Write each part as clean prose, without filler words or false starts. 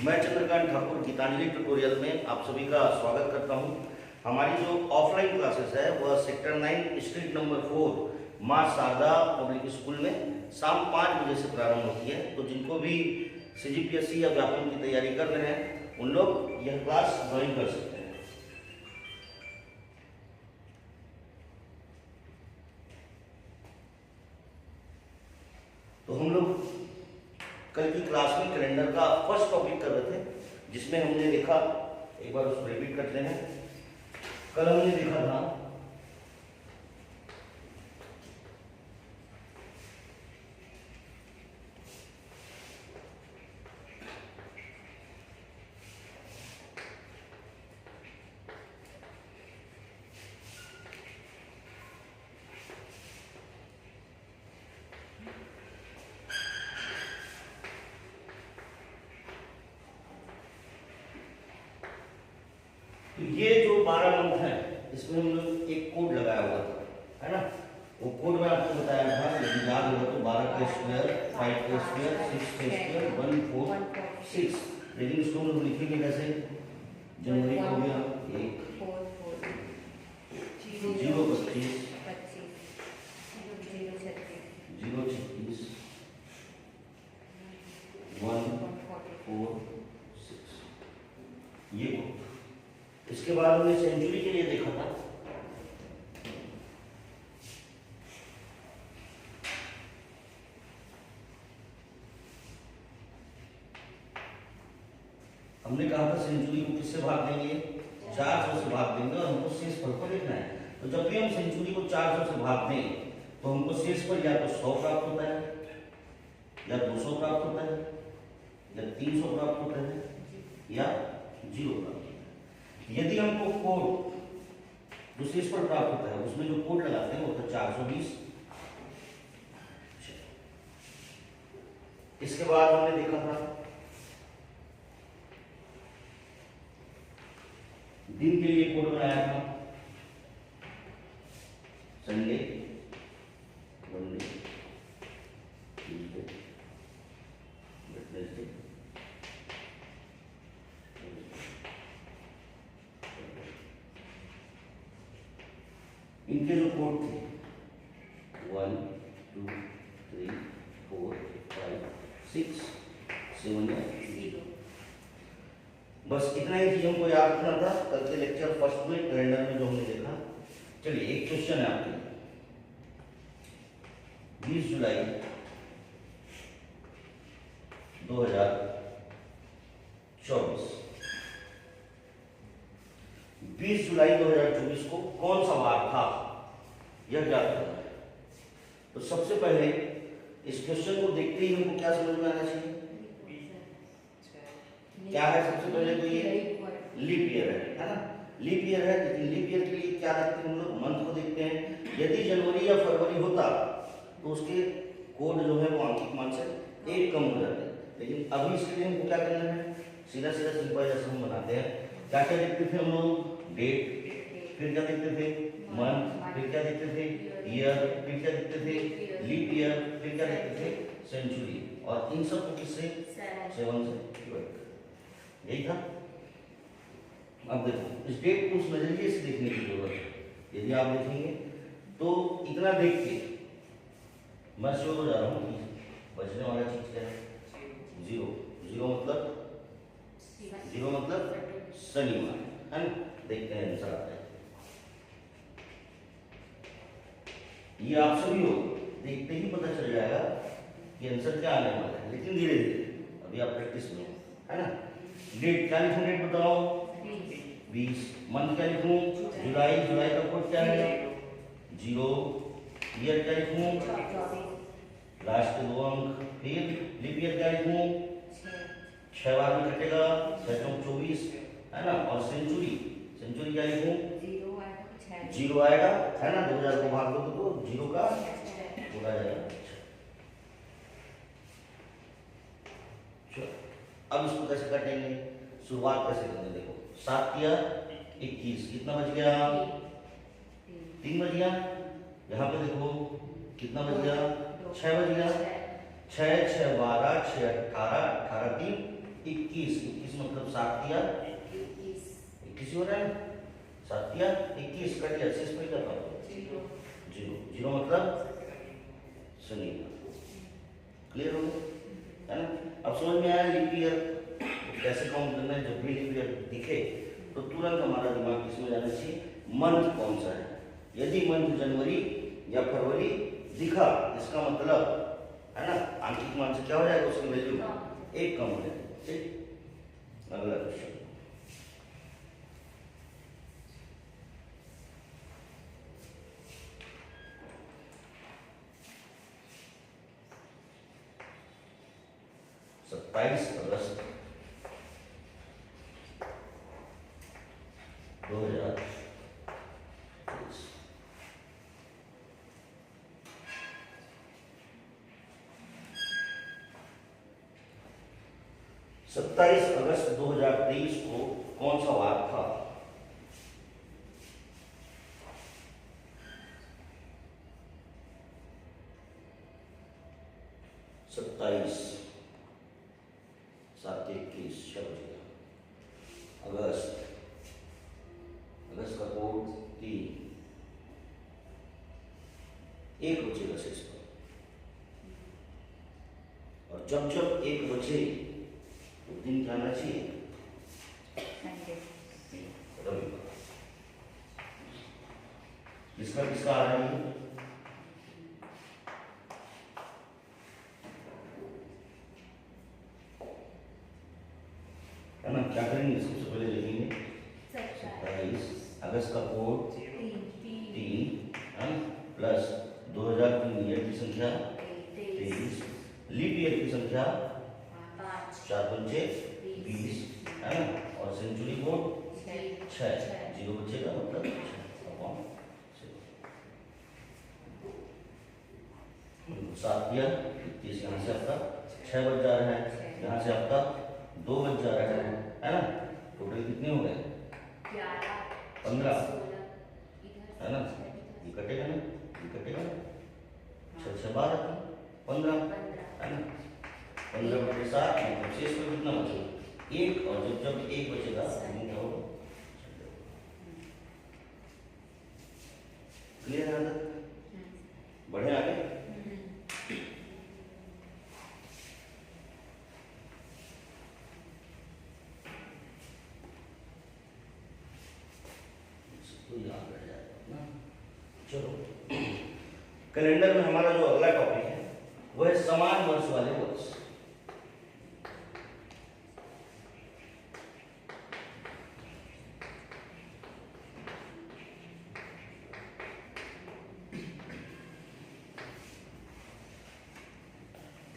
मैं चंद्रकांत ठाकुर गीतांजलि ट्यूटोरियल में आप सभी का स्वागत करता हूं। हमारी जो ऑफलाइन क्लासेस है वह सेक्टर 9 स्ट्रीट नंबर 4 मां शारदा पब्लिक स्कूल में शाम 5 बजे से प्रारंभ होती है। तो जिनको भी सीजीपीएससी या व्यापम की तैयारी कर रहे हैं उन लोग यह क्लास ज्वाइन कर सकते हैं। तो हम लोग कल की क्लास में कैलेंडर का फर्स्ट टॉपिक कर रहे थे, जिसमें हमने देखा, एक बार उसको रिपीट करते हैं। कल हमने देखा था ये जो 12 मंथ है इसमें हम लोग एक कोड लगाया हुआ था, है ना। वो कोड में आपको बताया था, यदि याद होगा तो 12 का स्क्वायर, 5 का स्क्वायर, 6 का स्क्वायर, 1 4 6। लेकिन इसको हम लोग लिखेंगे कैसे? जनवरी को हो गया 1 0 25 0 36 1 4 6, ये कोड। इसके बाद हमने सेंचुरी के लिए देखा था। हमने कहा था सेंचुरी को किससे भाग देंगे? 400 से भाग देंगे और हमको शेषफल को देखना है। तो जब भी हम सेंचुरी को 400 से भाग दें तो हमको शेषफल या तो 100 प्राप्त होता है, या 200 प्राप्त होता है, या 300 प्राप्त होता है, या 0 प्राप्त होता है। यदि हमको कोड जो शेषफल प्राप्त होता है उसमें जो कोड लगाते हैं वो होता है 420। इसके बाद हमने देखा था दिन के लिए कोड बनाया था, संडे, मंडे, ट्यूसडे, वेडनेसडे, इनके जो कोड थे 1 2 3 4 5 6 7 8। बस इतना ही चीज हमको याद रखना था। कल के लेक्चर फर्स्ट में कैलेंडर में जो हमने देखा। चलिए एक क्वेश्चन है आपके लिए। 20 जुलाई 2024, 20 जुलाई 2024 को कौन सा वार था, यह ज्ञात करना है। तो सबसे पहले इस क्वेश्चन को देखते ही हमको क्या समझ में आना चाहिए? क्या है? सबसे पहले तो ये लीप ईयर है ना। लीप ईयर है, लेकिन लीप ईयर के लिए क्या देखते हैं हम लोग? मंथ को देखते हैं। यदि जनवरी या फरवरी होता तो उसके कोड जो है वो आंशिक मान से 1 कम हो जाते। लेकिन अभी इसके लिए हमको क्या करना है? सीधा सीधा सिंपल जैसा हम बनाते हैं। क्या क्या देखते थे हम लोग? डेट, फिर क्या देखते थे? मंथ, फिर क्या देखते थे? ईयर, फिर क्या देखते थे? लीप ईयर, फिर क्या देखते थे? सेंचुरी। और इन सब को किससे? 7 से डिवाइड। यही था। अब देखो इस डेट को उस नजरिए से देखने की जरूरत है। यदि आप देखेंगे तो इतना देख के मैं श्योर हो जा रहा हूँ कि बचने वाला चीज क्या है? 0। 0 मतलब शनिवार, है ना। देखते हैं आंसर आता है। ये आप सभी हो देखते ही पता चल जाएगा कि आंसर क्या आने वाला है, लेकिन धीरे धीरे, अभी आप प्रैक्टिस में, है ना। डेट क्या लिखूं? डेट बताओ। 20। मंथ क्या लिखूं? जुलाई। जुलाई का कोड क्या है? 0। ईयर क्या लिखूं? लास्ट के 2 अंक। फिर लीप ईयर क्या लिखूं? 6 बार में कटेगा, 6 चौक 24, है ना। और सेंचुरी, सेंचुरी क्या लिखूं? 0 आएगा, है ना। 2000 को भाग दो तो 0 का पूरा जाएगा। अब इसको कैसे काटेंगे? शुरुआत कैसे करेंगे? देखो 7 किया 21, कितना बच गया? 3 बच गया। यहाँ पे देखो कितना बच गया? 6 बच गया। 6 6 12 6 18 18 3 21, 21 मतलब 7 या 21 हो रहा है, 7 या 21 कट गया, शेष में क्या था? 0, 0 मतलब शनिवार। क्लियर हो गया, है ना? अब समझ में आया लीप ईयर कैसे काउंट करना है। जब भी लीप ईयर दिखे तो तुरंत हमारा दिमाग किसमें जाना चाहिए, मंथ कौन सा है। यदि मंथ जनवरी या फरवरी दिखा, इसका मतलब है ना आंशिक मान से क्या हो जाएगा, उसकी वैल्यू 1 कम हो जाएगी। ठीक, अगला क्वेश्चन। अगस्त 2023 27 अगस्त 2023 को कौन सा वार था? सत्ताईस 7-21 अगस्त, अगस्त का कोड 3, 1 बचेगा शेष पर, और जब जब 1 बचे तो दिन क्या आना चाहिए, रविवार। किसका किसका आ रहा है, है ना? क्या करेंगे, सबसे पहले लिखेंगे 27 अगस्त का कोड 3 प्लस 2003 ईयर की संख्या 23, लीप ईयर की संख्या 4-5 20, है ना? और सेंचुरी कोड 6, 0 बचेगा मतलब 7 किया 21, यहाँ से आपका 6 बच जा रहा है, यहाँ से आपका 2 बच जा रहा है ना? टोटल कितने हो गए, 15, है ना? ये कटेगा ना, ये कटेगा ना, 6 12 15, है ना? 15/7 मतलब शेष में कितना बचेगा 1, और जब जब 1 बचेगा तो क्या होगा, क्लियर है? बढ़े आगे। चलो, कैलेंडर में हमारा जो अगला टॉपिक है वो है समान वर्ष वाले वर्ष।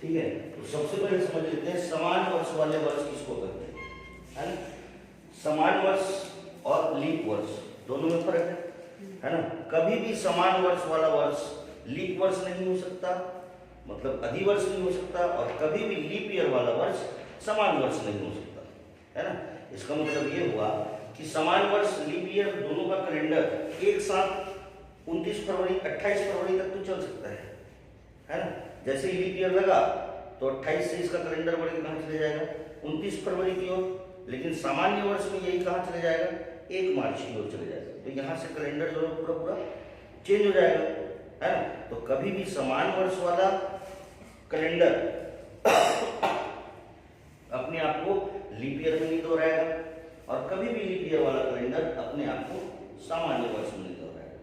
ठीक है, तो सबसे पहले समझ लेते हैं समान वर्ष वाले वर्ष किसको कहते हैं, है ना? समान वर्ष और लीप वर्ष दोनों में फर्क है ना? कभी भी समान वर्ष वाला वर्ष लीप वर्ष नहीं हो सकता, मतलब अधिवर्ष नहीं हो सकता, और कभी भी लीप ईयर वाला वर्ष समान वर्ष नहीं हो सकता, है ना? इसका मतलब ये हुआ कि समान वर्ष लीप ईयर दोनों का कैलेंडर एक साथ 29 फरवरी 28 फरवरी तक तो चल सकता है ना? जैसे ही लीप ईयर लगा तो 28 से इसका कैलेंडर बढ़ के कहाँ चले जाएगा, 29 फरवरी की ओर। लेकिन सामान्य वर्ष में यही कहाँ चले जाएगा, 1 मार्च की ओर चले जाएगा। तो यहाँ से कैलेंडर जो है पूरा पूरा चेंज हो जाएगा, है ना? तो कभी भी समान वर्ष वाला कैलेंडर अपने आप को लीप ईयर में नहीं दोहराएगा, और कभी भी लीप ईयर वाला कैलेंडर अपने आप को सामान्य वर्ष में नहीं दोहराएगा,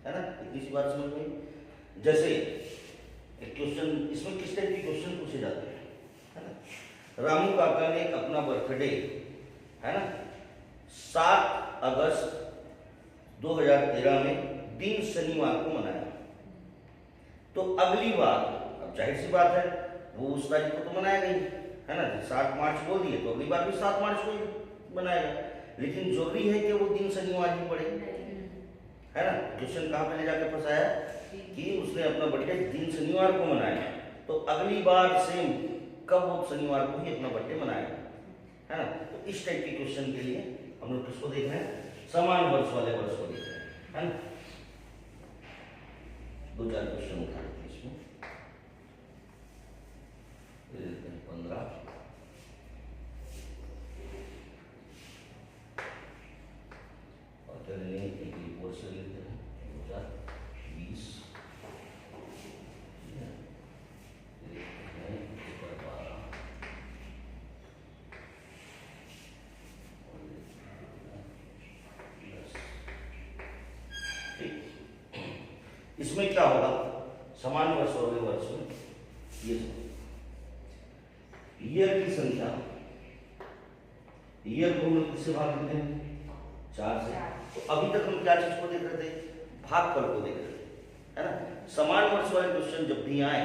है ना? इतनी सी बात समझ में। जैसे एक क्वेश्चन, इसमें किस टाइप के क्वेश्चन पूछे जाते हैं, है ना? रामू काका ने अपना बर्थडे, है ना, 7 अगस्त 2013 में दिन शनिवार को मनाया। तो अगली बार, अब जाहिर सी बात है वो उस तारीख को तो मनाएगा ही, है ना? 7 मार्च बोल दिए तो अगली बार भी 7 मार्च को ही मनाएगा। लेकिन जरूरी है कि वो दिन शनिवार ही पड़े, है ना? क्वेश्चन कहाँ पे ले जाकर फंसाया कि उसने अपना बर्थडे दिन शनिवार को मनाया, तो अगली बार सेम कब वो शनिवार को ही अपना बर्थडे मनाएगा, है ना? तो इस टाइप के क्वेश्चन के लिए हम लोग किसको देख रहे हैं, समान वर्ष वाले वर्ष को देख रहे हैं, है ना? 2-4 क्वेश्चन उठा लेते हैं इसमें। 15 इसमें क्या होगा, समान वर्ष और अगले वर्ष में ये ईयर की संख्या, ईयर को हम लोग किससे भाग देते हैं, 4 से। तो अभी तक हम क्या चीज को देख रहे थे, भागफल को देख रहे थे, है ना। समान वर्ष वाले क्वेश्चन जब भी आए,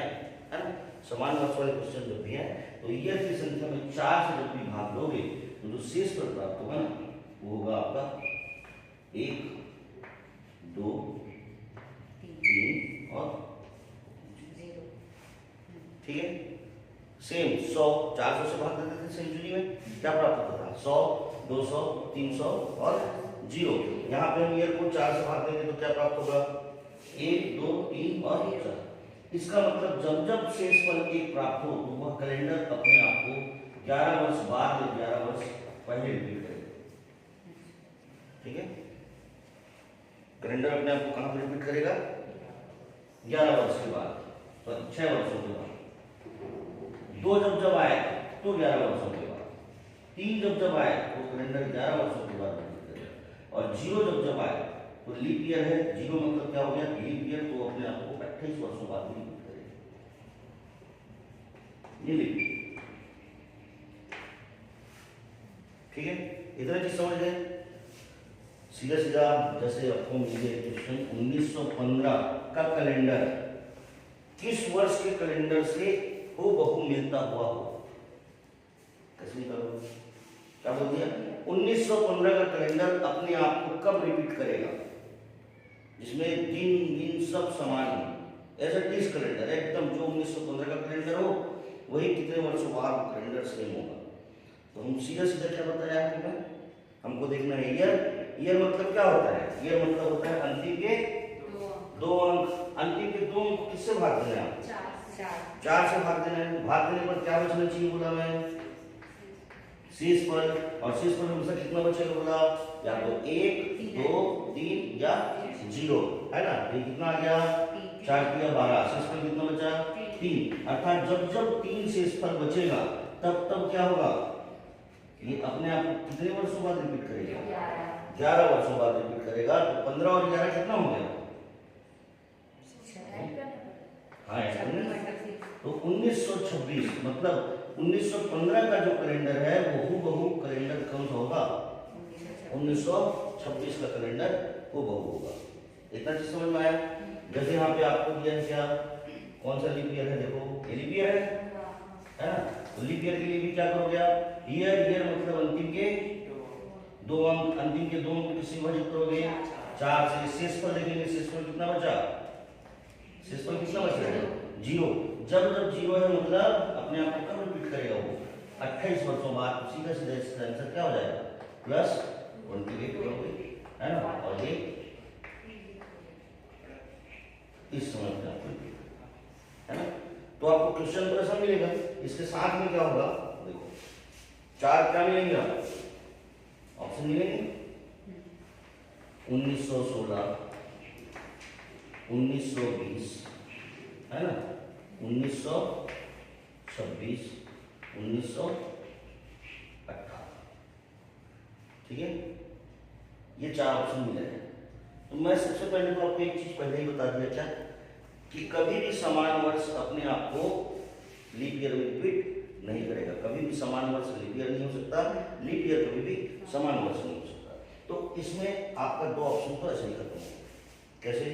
है ना, समान वर्ष वाले क्वेश्चन जब भी आए तो ईयर की संख्या में 4 से जब भी भाग लोगे तो जो शेष पर प्राप्त होगा ना वो होगा आपका 1, 2, 3 और 0। ठीक है, सेम 100 400 से भाग देते थे सेंचुरी में, क्या प्राप्त होता था 100, 200, 300 और 0। यहाँ पे हम ईयर को 4 से भाग देंगे तो क्या प्राप्त होगा 1, 2, 3 और 4। इसका मतलब जब जब शेष फल 1 प्राप्त हो तो वह कैलेंडर अपने आप को 11 वर्ष बाद या 11 वर्ष पहले रिपीट करेगा। ठीक है, कैलेंडर अपने आप को कहां पर रिपीट करेगा, 11 वर्ष के बाद, तो 6 वर्षों के बाद। 2 जब आए तो 11 वर्षों के बाद, 3 जब आए तो कैलेंडर 11 वर्षों के बाद रिपीट करेगा, और 0 जब आए तो लीप ईयर है, 0 मतलब क्या हो गया लीप ईयर, तो अपने आप को 28 वर्षों बाद भी रिपीट करेगा, ये लीप ईयर। ठीक है, इतना चीज समझ गए। सीधा सीधा जैसे आपको मिल गया क्वेश्चन, 1915 का कैलेंडर किस वर्ष के कैलेंडर से हूबहू मिलता हुआ हो, कैसे निकालोगे, क्या बोल दिया 1915 का कैलेंडर अपने आप को कब रिपीट करेगा, जिसमें दिन सब समान हो, ऐसा 30 कैलेंडर एकदम जो 1915 का कैलेंडर हो वही कितने वर्षों बाद कैलेंडर सेम होगा। तो हम सीधा सीधा क्या बताया आपको, हमको देखना है ईयर। ईयर मतलब क्या होता है, ईयर मतलब होता है अंतिम के 2 अंक, अंतिम के 2 अंक किससे भाग देना है, 4 से भाग देना है। भाग देने पर क्या बचना चाहिए बोला मैं, शेष फल, और शेष फल में कितना बचेगा बोला, या तो 1, 2, 3 या 0, है ना। ये कितना आ गया 4 किया 12, शेष फल कितना बचा 3। अर्थात जब जब 3 शेष फल बचेगा तब तब क्या होगा, ये अपने आप कितने वर्षों बाद रिपीट करेगा, 11 वर्षों बाद रिपीट करेगा। तो 15 और 11 कितना हो गया, हाँ तो 1926, मतलब 1915 का जो कैलेंडर है वो हूबहू कैलेंडर कौन सा होगा, 1926 का कैलेंडर हूबहू होगा। इतना चीज समझ में आया। जैसे यहाँ पे आपको दिया है क्या, कौन सा लीप ईयर है, देखो ये लीप ईयर है ना। तो लीप ईयर के लिए भी क्या करोगे आप, ईयर, ईयर मतलब अंतिम के 2 अंक, अंतिम के 2 अंक किससे विभाजित करोगे 4 से। शेष फल देखेंगे, शेष फल कितना बचा, शेष फल कितना बचा है 0। जब 0 है मतलब अपने आप को कब रिपीट करेगा वो 28 वर्षों बाद। सीधा सीधा इसका आंसर क्या हो जाएगा +28 करोगे, है ना। और ये इस समय पे आपको है ना। तो आपको क्वेश्चन पर ऐसा मिलेगा, इसके साथ में क्या होगा देखो, 4 क्या मिलेंगे ऑप्शन मिलेंगे, 1916, 1920, है ना, 1926, 1918। ठीक है, ये 4 ऑप्शन मिले हैं। तो मैं सबसे पहले तो आपको एक चीज पहले ही बता दिया क्या, कि कभी भी समान वर्ष अपने आप को लीप ईयर में रिपीट नहीं करेगा। कभी भी समान वर्ष लीप ईयर नहीं हो सकता, लीप ईयर कभी भी समान वर्ष नहीं हो सकता। तो इसमें आपका 2 ऑप्शन तो ऐसे ही खत्म हो। कैसे,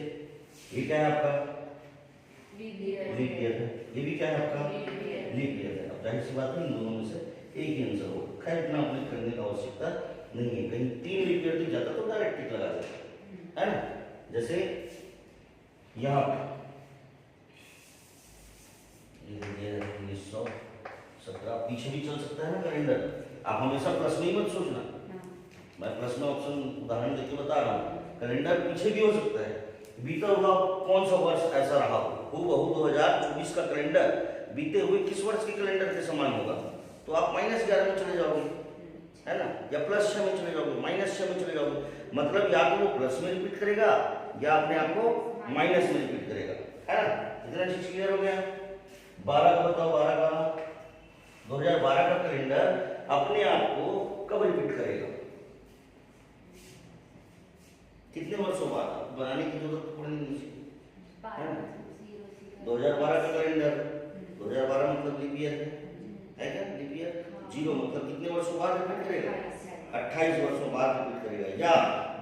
ये क्या है आपका लीप ईयर है, ये भी क्या है आपका लीप ईयर है। अब जाहिर सी बात है इन दोनों में से एक ही आंसर होगा। खैर इतना अपने करने का आवश्यकता नहीं है, कहीं 3 लीप ईयर दिख जाता तो डायरेक्ट टिक लगा देते, है ना। जैसे यहाँ 1917, पीछे भी चल सकता है ना कैलेंडर। आप हमेशा प्लस में ही मत सोचना, मैं प्लस में ऑप्शन उदाहरण देके बता रहा हूँ। कैलेंडर पीछे भी हो सकता है, बीता हुआ कौन सा वर्ष ऐसा रहा हो, हूबहू 2024 का कैलेंडर बीते हुए किस वर्ष के कैलेंडर के समान होगा, तो आप -11 में चले जाओगे, है ना, या +6 में चले जाओगे, -6 में चले जाओगे। मतलब या तो वो प्लस में रिपीट करेगा या अपने आप को माइनस में रिपीट करेगा, है ना। इतना चीज क्लियर हो गया। 12 का बताओ, 12 का 2012 का कैलेंडर अपने आप को कब रिपीट करेगा, कितने वर्षों बाद, बनाने की जरूरत पड़ेगी मुझे, है ना। 2012 का कैलेंडर, 2012 मतलब लीप ईयर है क्या? लीप ईयर 0 मतलब कितने वर्षों बाद रिपीट करेगा? 28 वर्षों बाद रिपीट करेगा। या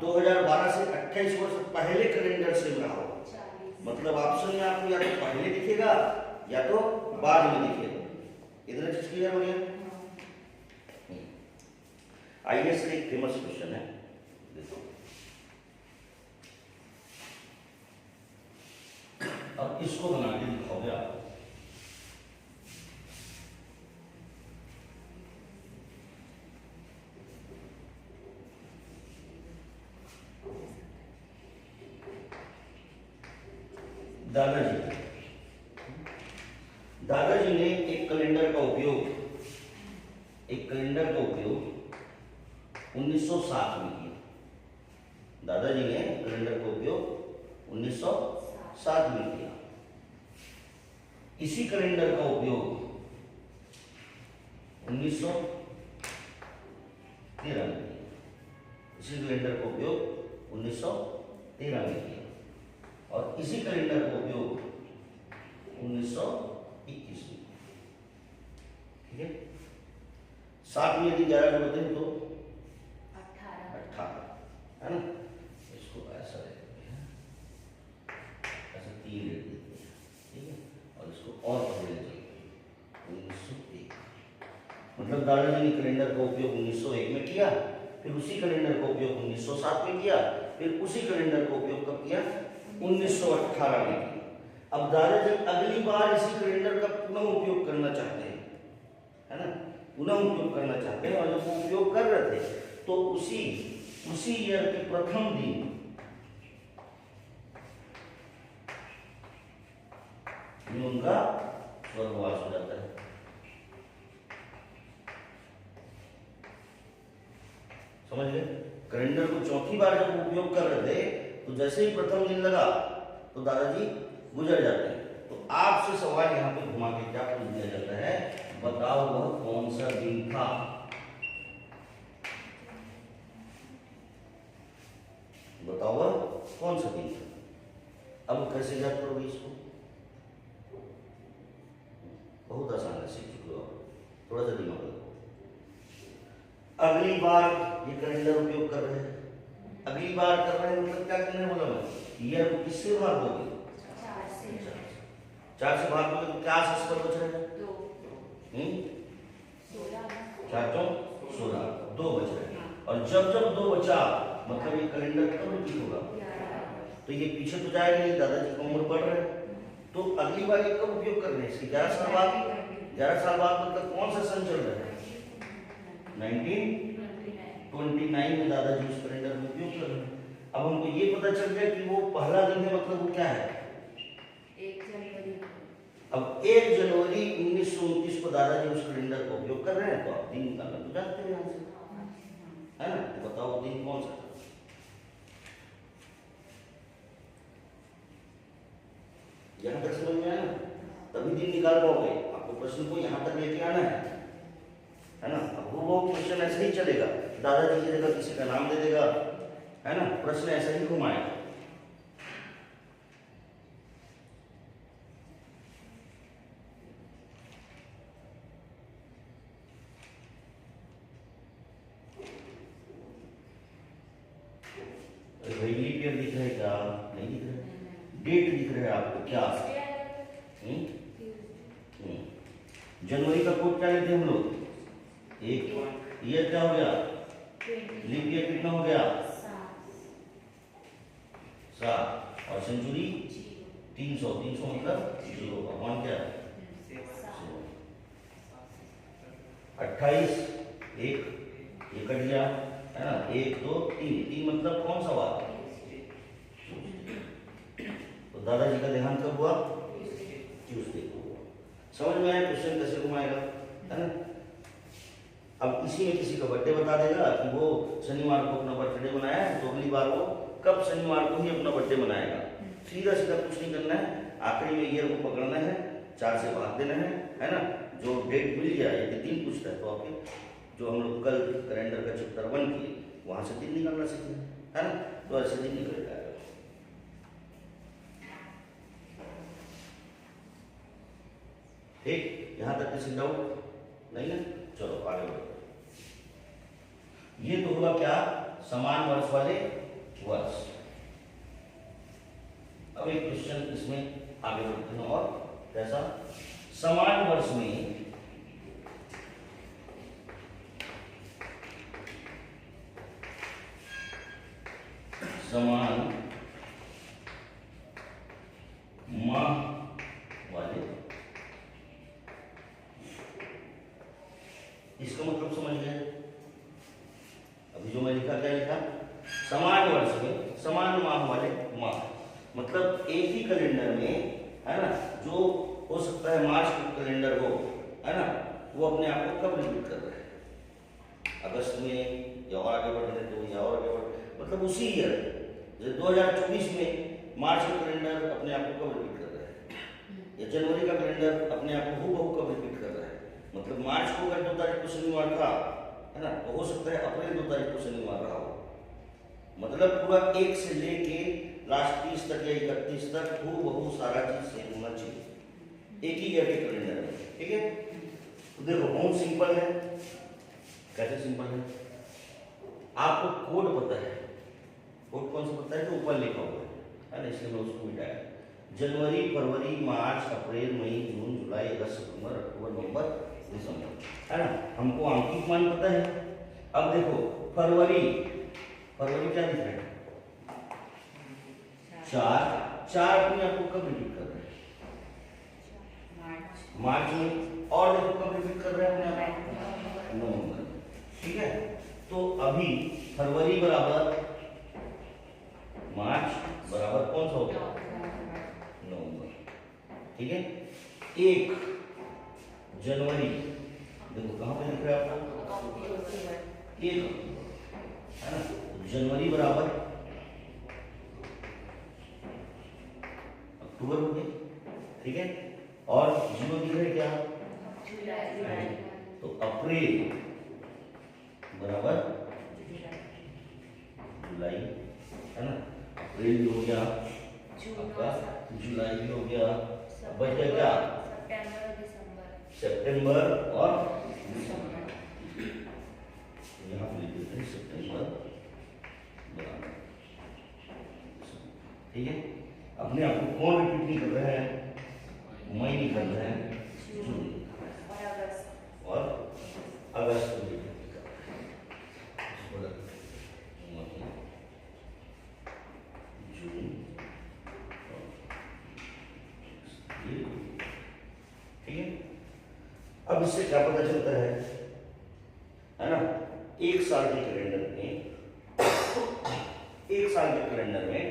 2012 से 28 वर्ष पहले कैलेंडर से रहा हो, मतलब ऑप्शन में आपको या तो पहले दिखेगा या तो बाद में दिखेगा। इतना चीज क्लियर हो गया? आईएएस का एक फेमस क्वेश्चन है, देखो अब इसको बना के दिखाओगे आप। दादाजी ने एक कैलेंडर का उपयोग 1907 में किया। दादाजी ने कैलेंडर का उपयोग 1907 में किया। इसी कैलेंडर का उपयोग 1913 में किया। इसी कैलेंडर का उपयोग 1913 में किया और इसी कैलेंडर का उपयोग 1921 में। ठीक है, 7 में यदि 11 जोड़ते हैं तो 18 है ना। इसको ऐसा ले लेते हैं, ऐसा 3 ले देते हैं, ठीक है, और इसको और पढ़ ले चलते हैं 1901। मतलब दादाजी ने कैलेंडर का उपयोग 1901 में किया, फिर उसी कैलेंडर का उपयोग 1907 में किया, फिर उसी कैलेंडर का उपयोग कब किया? 1918 में किया। अब दादाजी अगली बार इसी कैलेंडर का पुनः उपयोग करना चाहते हैं, है ना, पुनः उपयोग करना चाहते हैं। और जब वो उपयोग कर रहे थे तो उसी ईयर के प्रथम दिन उनका स्वर्गवास हो जाता है। समझ गए? कैलेंडर को चौथी बार जब उपयोग कर रहे थे तो जैसे ही प्रथम दिन लगा तो दादाजी गुजर जाते हैं। तो आपसे सवाल यहाँ पे घुमा के क्या पूछ दिया जाता है, बताओ वह कौन सा दिन था? बताओ वह कौन सा दिन था? अब कैसे याद करोगे इसको? बहुत आसान है, सीख चुके हो, थोड़ा सा दिमाग लगाओ। अगली बार ये कैलेंडर उपयोग कर रहे हैं, अगली बार कर रहे हैं मतलब क्या करने वाला मैं? ईयर को किससे भाग दोगे? 4 से भाग दोगे तो क्या शेष बच रहेगा? 4 चौक 16, 2 बच रहे। और जब 2 बचा मतलब ये कैलेंडर कब रिपीट होगा? तो ये पीछे तो जाएगा नहीं, दादाजी की उम्र बढ़ रही है, तो अगली बार ये कब उपयोग कर रहे हैं? इसके 11 साल बाद। 11 साल बाद मतलब कौन सा सन चल रहा है? 1929 में दादाजी उस कैलेंडर में उपयोग कर रहे हैं। अब हमको ये पता चल गया कि वो पहला दिन है, मतलब वो क्या है? 1 जनवरी। अब 1 जनवरी 1929 को दादाजी उस कैलेंडर का उपयोग कर रहे हैं, तो आप दिन निकालना तो जानते हैं यहाँ से, है ना। तो बताओ दिन कौन सा था? यहाँ तक समझ में आया ना? तभी दिन निकाल पाओगे। आपको प्रश्न को यहाँ तक लेके आना है ना। अब वो क्वेश्चन ऐसे ही चलेगा, दादाजी की जगह किसी का नाम दे देगा, है ना, प्रश्न ऐसा ही घुमाएगा। लीप ईयर दिख रहा है क्या? नहीं दिख रहा है। डेट दिख रहा है आपको क्या? जनवरी का कोड क्या लेते हैं हम लोग? 1। ईयर क्या हो गया? लीप ईयर कितना हो गया? 7। और सेंचुरी 300 मतलब 0 अपॉन क्या? 28 1 ये कट गया, है ना। 1 2 3 मतलब कौन सा बात? तो दादाजी का देहांत कब हुआ? ट्यूसडे को। समझ में आया क्वेश्चन कैसे घुमाएगा, है ना। अब इसी में किसी का बर्थडे बता देगा कि वो शनिवार को अपना बर्थडे मनाया है, तो अगली बार वो कब शनिवार को ही अपना बर्थडे मनाएगा। सीधा सीधा कुछ नहीं करना है, आखिरी में ईयर को पकड़ना है, 4 से भाग देना है ना। जो डेट मिल गया, यदि दिन पूछता है तो आपके जो हम लोग कल कैलेंडर का चैप्टर 1 किए वहां से दिन निकालना सीखे, है ना। तो ऐसे दिन निकल जाएगा। किसी डाउट नहीं ना? चलो आगे बढ़ो। ये तो हुआ क्या, समान वर्ष वाले वर्ष। अब एक क्वेश्चन इसमें आगे बढ़ते हैं, और कैसा, समान वर्ष में समान माह वाले, इसका मतलब समझ गए? अभी जो मैं लिखा, क्या लिखा, समान वर्ष में समान माह वाले माह, मतलब एक ही कैलेंडर में, है ना, जो हो सकता है मार्च का कैलेंडर हो, है ना, वो अपने आप को कब रिपीट कर रहा है, अगस्त में, या और आगे बढ़ रहे तो, या और आगे बढ़, मतलब उसी ईयर 2024 में मार्च का कैलेंडर अपने आप को कब रिपीट कर रहा है, या जनवरी का कैलेंडर अपने आप को हूबहू कब रिपीट कर रहा है। मतलब मार्च को अगर 2 तारीख को शनिवार था, है ना, तो हो सकता है अप्रैल 2 तारीख को शनिवार रहा हो। मतलब पूरा 1 से लेके लास्ट 30 तक या 31 तक हूबहू सारा चीज सेम होना चाहिए एक ही ईयर के कैलेंडर में, ठीक है। तो देखो बहुत सिंपल है। कैसे सिंपल है, आपको कोड पता है, कोड कौन सा पता है, जो ऊपर लिखा हुआ है ना, इसलिए मैं उसको मिटाया। जनवरी, फरवरी, मार्च, अप्रैल, मई, जून, जुलाई, अगस्त, सितंबर, अक्टूबर, नवंबर, दिसंबर, है ना, हमको आंकिक मान पता है। अब देखो फरवरी, फरवरी क्या दिख रहा है, 4 अपने आप को कब रिपीट कर रहे हैं, मार्च में, और देखो कब रिपीट कर रहे हैं अपने आप, नवंबर, ठीक है। तो अभी फरवरी बराबर मार्च बराबर कौन सा होगा, नवंबर, ठीक है। 1 जनवरी, देखो कहां पे लिख रहा है आपका, 1, है ना, जनवरी बराबर अक्टूबर हो गया, ठीक है। और 0 दिख रहा है क्या, तो अप्रैल बराबर जुलाई, है ना, अप्रैल भी हो गया आपका, जुलाई भी हो गया, बच गया क्या, सितंबर और दिसंबर। यहाँ पे लिख देते हैं सितंबर बराबर, ठीक है। अपने आप को कौन रिपीट नहीं कर रहा है, मई नहीं कर रहा है, जून और अगस्त को रिपीट कर रहा है, जून, ठीक है। अब इससे क्या पता चलता है ना, एक साल के कैलेंडर में, एक साल के कैलेंडर में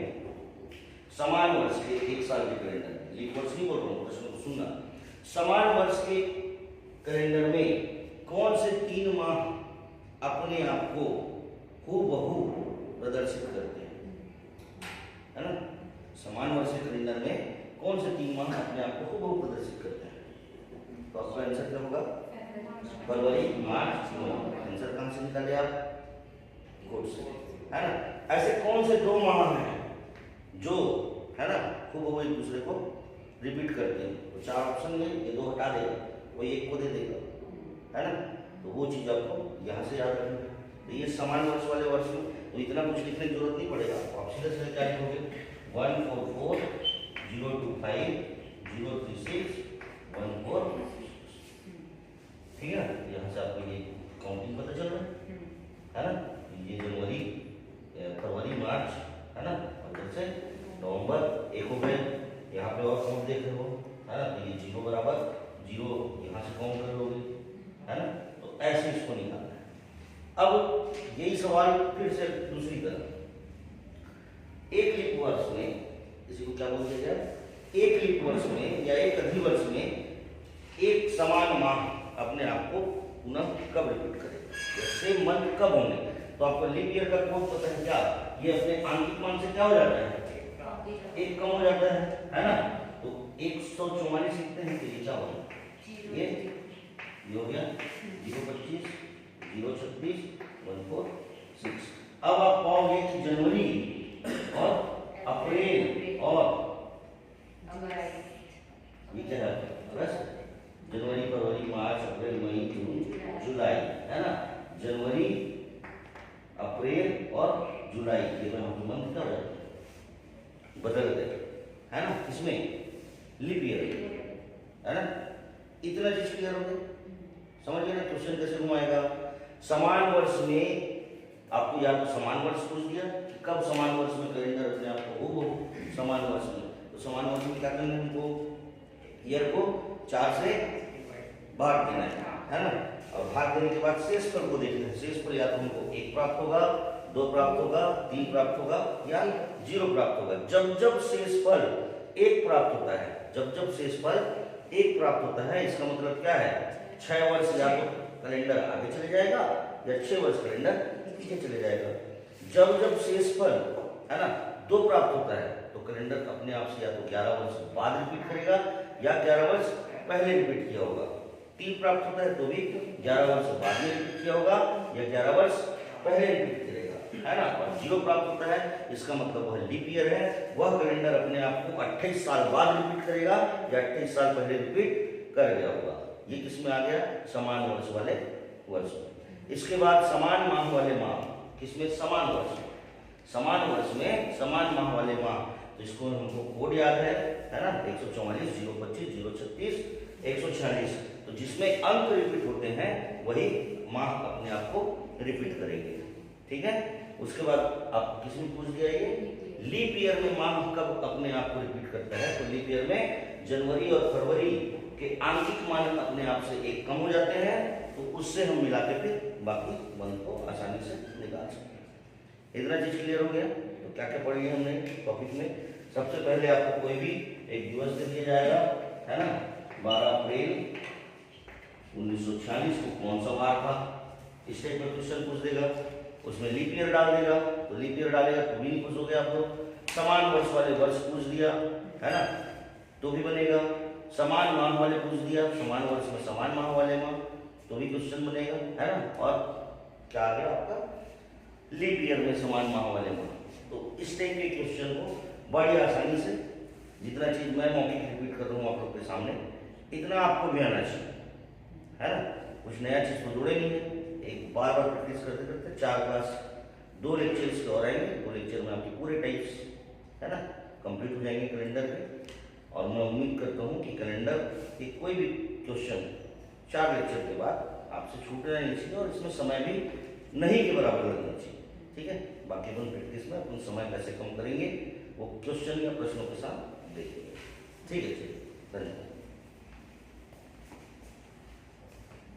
समान वर्ष के, एक साल के कैलेंडर में, लीप वर्ष नहीं बोल रहा हूँ, प्रश्न को सुनना, समान वर्ष के कैलेंडर में कौन से 3 माह अपने आप को हूबहू प्रदर्शित करते हैं, है ना, समान वर्ष के कैलेंडर में कौन से 3 माह अपने आप को हूबहू प्रदर्शित करते हैं। तो आपका आंसर क्या होगा, फरवरी, मार्च, नवंबर। आंसर कहां से निकाले आप, कोड से, है ना। ऐसे कौन से 2 माह हैं जो, है ना, हूबहू एक दूसरे को रिपीट करते हैं। तो 4 ऑप्शन में ये 2 हटा देगा, कोई एक को दे देगा, है ना। तो वो चीज आपको यहाँ से याद रखनी है। तो ये समान वर्ष वाले वर्ष में तो इतना कुछ लिखने की जरूरत नहीं पड़ेगा, आप सीधे सीधे क्या लिखोगे, 144 025 036 14, ठीक है। यहाँ से आपको ये काउंटिंग पता चल रहा है ना। ये जनवरी, फरवरी, मार्च, है ना, और इधर से नवंबर, 1 हो गए, यहाँ पे और काउंट देख रहे हो, है ना। तो ये 0 बराबर 0 यहाँ से काउंट कर लोगे, है ना। तो ऐसे इसको निकालना है। अब यही सवाल फिर से दूसरी तरफ, एक लीप वर्ष में, इसी को क्या बोलते हैं, एक लीप वर्ष में या एक अधिवर्ष में एक समान माह अपने आप को पुनः कब रिपीट करेगा, सेम मंथ कब होंगे। तो आपको लीप ईयर का कोड पता है क्या, ये अपने आंकिक मान से क्या हो जाता है, 1 कम हो जाता है ना। तो 144 लिखते हैं, तो ये क्या होगा, ये हो गया 025 036 146। अब आप पाओगे कि जनवरी और अप्रैल और ये क्या है, अगस्त, जनवरी, फरवरी, मार्च, अप्रैल, मई, जून, जुलाई, है ना। जनवरी, अप्रैल और जुलाई, ये दोनों मंथ क्या हो जाते हैं, बदल गए, है ना। इसमें लीप ईयर है ना। इतना चीज क्लियर हो गया, समझिए ना। क्वेश्चन कैसे घुमाएगा। समान वर्ष में आपको या तो समान वर्ष पूछ दिया कि कब समान वर्ष में कैलेंडर अपने आप को हो समान वर्ष में, तो समान वर्ष में क्या करना है हमको, ईयर को 4 से भाग देना है ना। और भाग देने के बाद शेष फल को देखना है। शेष फल या तो हमको 1 प्राप्त होगा, 2 प्राप्त होगा, 3 प्राप्त होगा या 0 प्राप्त होगा। जब जब शेष फल 1 प्राप्त होता है, जब जब शेष फल 1 प्राप्त होता है, इसका मतलब क्या है, 6 वर्ष या तो कैलेंडर आगे चले जाएगा या 6 वर्ष कैलेंडर पीछे चले जाएगा। जब जब शेष फल है ना 2 प्राप्त होता है, तो कैलेंडर अपने आप से या तो 11 वर्ष बाद रिपीट करेगा या 11 वर्ष पहले रिपीट किया होगा। 3 प्राप्त होता है तो भी 11 वर्ष बाद में रिपीट किया होगा या 11 वर्ष पहले रिपीट करेगा, है ना। और 0 प्राप्त होता है, इसका मतलब वह लीप ईयर है, वह कैलेंडर अपने आप को 28 साल बाद रिपीट करेगा या 28 साल पहले रिपीट कर गया होगा। ये किसमें आ गया, समान वर्ष वाले वर्ष में। इसके बाद समान माह वाले माह, किसमें, समान वर्ष, समान वर्ष में समान माह वाले माह, तो इसको हमको कोड याद है ना, 144, 025, 036, 146। तो जिसमें अंक रिपीट होते हैं वही माह अपने आप को रिपीट करेंगे, ठीक है। उसके बाद आप किसमें पूछ दिया, ये लीप ईयर में माह कब अपने आप को रिपीट करता है, तो लीप ईयर में जनवरी और फरवरी के आंशिक मान अपने आप से 1 कम हो जाते हैं, तो उससे हम मिला के फिर बाकी मंथ को आसानी से निकाल सकते हैं। इतना चीज क्लियर हो गया। तो क्या क्या पढ़ी हमने टॉपिक में। सबसे पहले आपको कोई भी एक दिवस दे दिया जाएगा, है ना, 12 अप्रैल 1946 को कौन सा वार था, इस टाइप में क्वेश्चन पूछ देगा। उसमें लीप ईयर डाल देगा, तो लीप ईयर डालेगा तो भी नहीं पूछोगे आप लोग। समान वर्ष वाले वर्ष पूछ दिया, है ना, तो भी बनेगा। समान माह वाले पूछ दिया, समान वर्ष में समान माह वाले माह, तो भी क्वेश्चन बनेगा, है ना। और क्या आ गया आपका, लीप ईयर में समान माह वाले माह। तो इस टाइप के क्वेश्चन को बड़ी आसानी से, जितना चीज मैं मौखिक रिपीट कर रहा हूँ आप लोग के सामने, इतना आपको भी आना चाहिए, है ना। कुछ नया चीज तो जुड़े नहीं है। एक बार बार प्रैक्टिस करते करते 4 क्लास 2 लेक्चर इसके और आएंगे। 2 लेक्चर में आपके पूरे टाइप्स, है ना, कंप्लीट हो जाएंगे कैलेंडर पे। और मैं उम्मीद करता हूँ कि कैलेंडर के कोई भी क्वेश्चन 4 लेक्चर के बाद आपसे छूटना नहीं चाहिए और इसमें समय भी नहीं के बराबर लगना चाहिए, ठीक है। बाकी अपन प्रैक्टिस में अपन समय कैसे कम करेंगे वो क्वेश्चन या प्रश्नों के साथ देखेंगे, ठीक है। धन्यवाद।